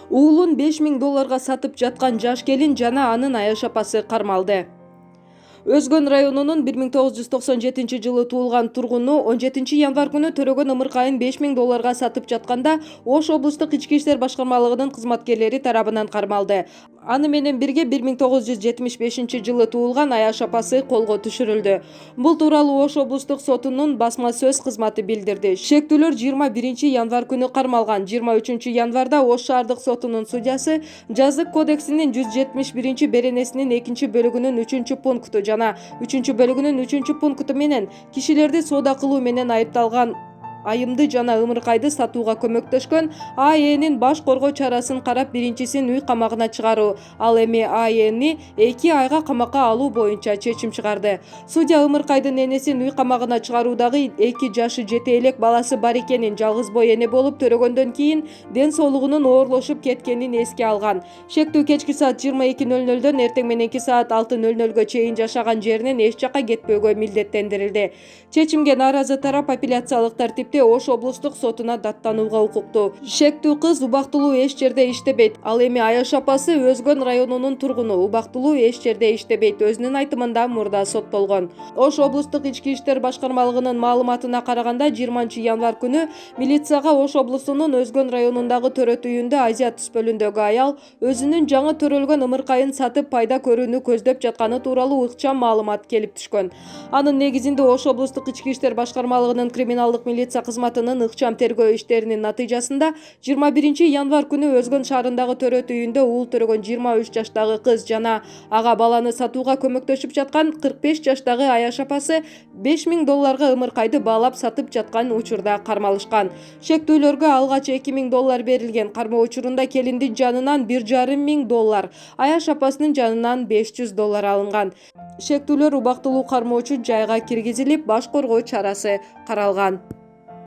Уулун $5000 сатып жаткан жаш келин жана анын аяш апасы кармалды. Өзгөн районунун 1997 туулган тургуну 17 январь күнү төрөгөн ымыркайын $5000 сатып жатканда Ош облустук ички иштер башкармалыгынын кызматкерлери тарабынан кармалды. Аны менен бирге 1975 туулган аяш апасы колго түшүрүлдү. Бул тууралуу Ош облустук сотунун басма сөз кызматы билдирди. Шектүүлөр 21 январь күнү кармалган. 23 январда Ош шаардык сотунун судьясы жазык кодексинин 171 беренесинин 2-бөлүгүнүн 3-пункту жана 3-бөлүгүнүн 3-пункту менен кишилерди соода кылуу менен айыпталган айымды жана ымыркайды сатууга көмөктөшкөн АЭнин баш коргоо чарасын карап, биринчисин үй камагына чыгаруу, ал эми АЭни 2 айга камакка алуу боюнча чечим чыгарды. Судья ымыркайдын энесин үй камагына чыгаруудагы 2 жашы жете элек баласы бар экенин, жалгыз бой эне болуп төрөгөндөн кийин ден соолугунун оорлошуп кеткенин эске алган. Шектүү кечки саат 22:00дөн эртең мененки саат 6:00га чейин жашаган жеринен эч жакка кетпөөгө милдеттендирилди. Чечимге нааразы тарап апелляциялык тартипте Ош облустук сотуна даттанууга укуктуу. Шектүү кыз убактылуу эч жерде иштебейт. Ал эми аяш апасы Өзгөн районунун тургуну, убактылуу эч жерде иштебейт. Өзүнүн айтымында мурда соттолгон. Ош облустук ички иштер башкармалыгынын маалыматына караганда 20 январь күнү милицияга Ош облусунун Өзгөн районундагы төрөт үйүндө Азия түспөлүндөгү аял өзүнүн жаңы төрөлгөн ымыркайын сатып пайда көрүүнү көздөп жатканы тууралуу ыкчам маалымат келип түшкөн. Анын негизинде Ош облустук ички иштер башкармалыгынын криминалдык милиция кызматынын ыкчам тергөө иштеринин натыйжасында 21 январь күнү Өзгөн шаарындагы төрөт үйүндө уул төрөгөн 23 жаштагы кыз жана ага баланы сатууга көмөктөшүп жаткан 45 жаштагы аяш апасы $5000 ымыркайды баалап сатып жаткан учурда кармалышкан. Шектүүлөргө алгач $2000 берилген. Кармоо учурунда келиндин жанынан $1500, аяш апасынын жанынан $500 алынган. Шектүүлөр убактылуу кармоочу жайга киргизилип, баш коргоо чарасы каралган.